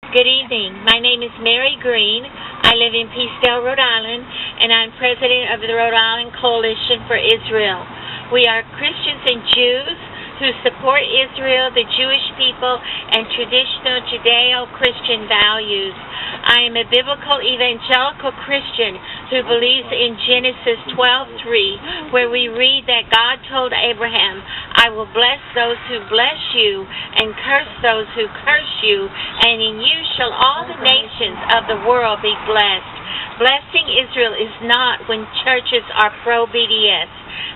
Good evening. My name is Mary Green. I live in Peacedale, Rhode Island, and I'm president of the Rhode Island Coalition for Israel. We are Christians and Jews who support Israel, the Jewish people, and traditional Judeo-Christian values. I am a biblical evangelical Christian who believes in Genesis 12:3, where we read that God told Abraham, "I will bless those who bless you and curse those who curse you, and in you shall all the nations of the world be blessed." Blessing Israel is not when churches are pro-BDS,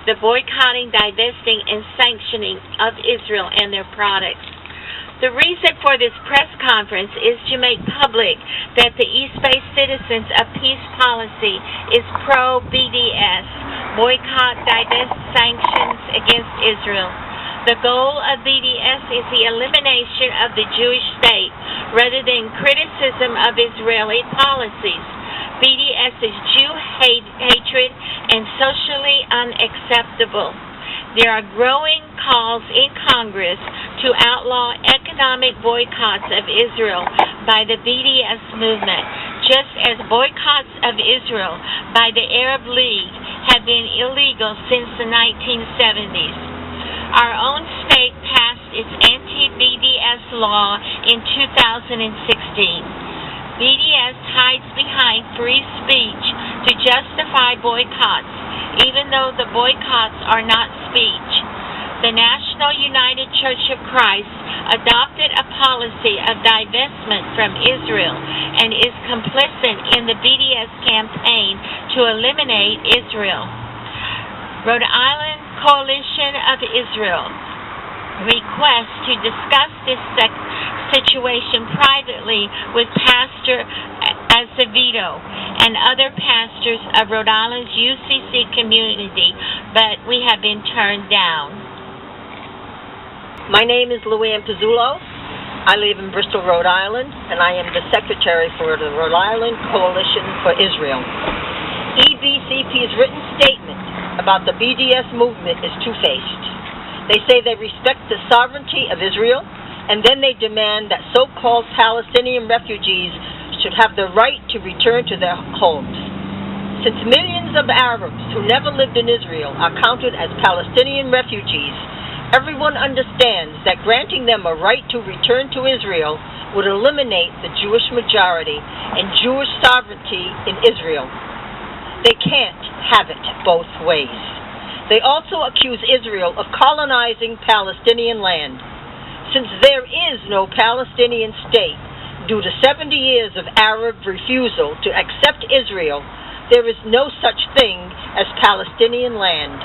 the boycotting, divesting, and sanctioning of Israel and their products. The reason for this press conference is to make public that the East Bay Citizens of Peace policy is pro-BDS, boycott, divest, sanctions against Israel. The goal of BDS is the elimination of the Jewish state rather than criticism of Israeli policies. BDS is Jew hatred and socially unacceptable. There are growing calls in Congress to outlaw economic boycotts of Israel by the BDS movement, just as boycotts of Israel by the Arab League have been illegal since the 1970s. Our own state passed its anti-BDS law in 2016. BDS hides behind free speech to justify boycotts, even though the boycotts are not speech. The National United Church of Christ adopted a policy of divestment from Israel and is complicit in the BDS campaign to eliminate Israel. Rhode Island Coalition of Israel requests to discuss this situation privately with Pastor Azevedo and other pastors of Rhode Island's UCC community, but we have been turned down. My name is Luann Pizzullo. I live in Bristol, Rhode Island, and I am the secretary for the Rhode Island Coalition for Israel. EBCP's written statement about the BDS movement is two-faced. They say they respect the sovereignty of Israel, and then they demand that so-called Palestinian refugees should have the right to return to their homes. Since millions of Arabs who never lived in Israel are counted as Palestinian refugees, everyone understands that granting them a right to return to Israel would eliminate the Jewish majority and Jewish sovereignty in Israel. They can't have it both ways. They also accuse Israel of colonizing Palestinian land. Since there is no Palestinian state, due to 70 years of Arab refusal to accept Israel, there is no such thing as Palestinian land,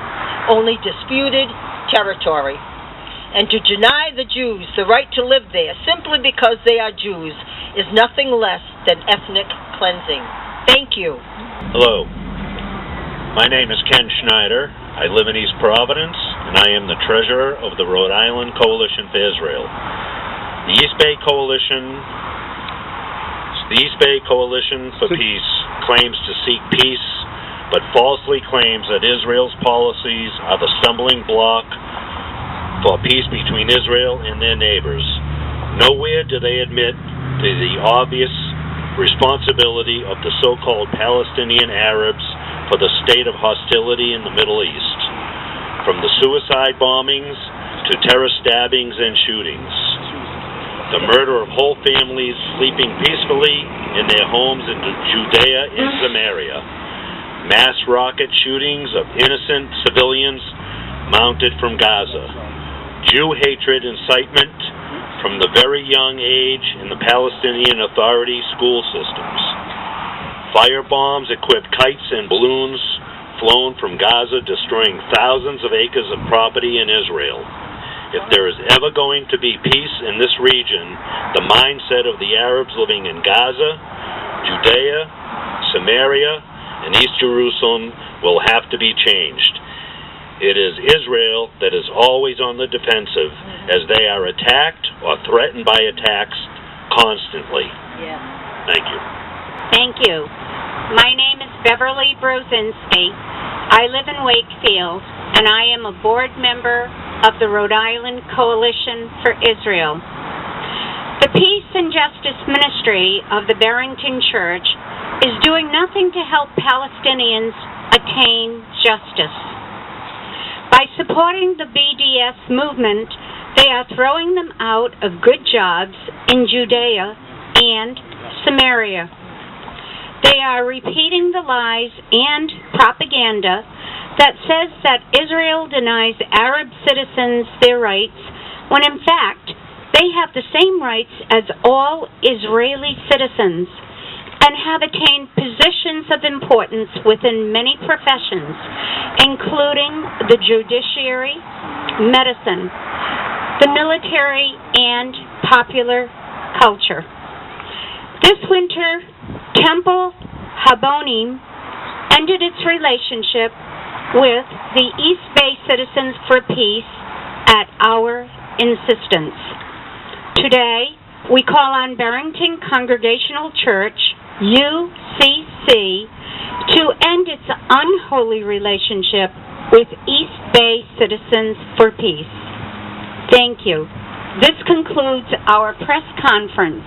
only disputed territory. And to deny the Jews the right to live there simply because they are Jews is nothing less than ethnic cleansing. Thank you. Hello. My name is Ken Schneider. I live in East Providence, and I am the treasurer of the Rhode Island Coalition for Israel. The East Bay Coalition for Peace claims to seek peace, but falsely claims that Israel's policies are the stumbling block for peace between Israel and their neighbors. Nowhere do they admit to the obvious responsibility of the so-called Palestinian Arabs for the state of hostility in the Middle East, from the suicide bombings to terror stabbings and shootings, the murder of whole families sleeping peacefully in their homes in Judea and Samaria, mass rocket shootings of innocent civilians mounted from Gaza, Jew hatred incitement from the very young age in the Palestinian Authority school systems, firebombs equipped kites and balloons flown from Gaza, destroying thousands of acres of property in Israel. If there is ever going to be peace in this region, the mindset of the Arabs living in Gaza, Judea, Samaria, and East Jerusalem will have to be changed. It is Israel that is always on the defensive, as they are attacked or threatened by attacks constantly. Thank you. Thank you. My name is Beverly Brozinski. I live in Wakefield, and I am a board member of the Rhode Island Coalition for Israel. The Peace and Justice Ministry of the Barrington Church is doing nothing to help Palestinians attain justice. By supporting the BDS movement, they are throwing them out of good jobs in Judea and Samaria. They are repeating the lies and propaganda that says that Israel denies Arab citizens their rights, when in fact they have the same rights as all Israeli citizens and have attained positions of importance within many professions, including the judiciary, medicine, the military, and popular culture. This winter, Temple Habonim ended its relationship with the East Bay Citizens for Peace at our insistence. Today, we call on Barrington Congregational Church UCC to end its unholy relationship with East Bay Citizens for Peace. Thank you. This concludes our press conference.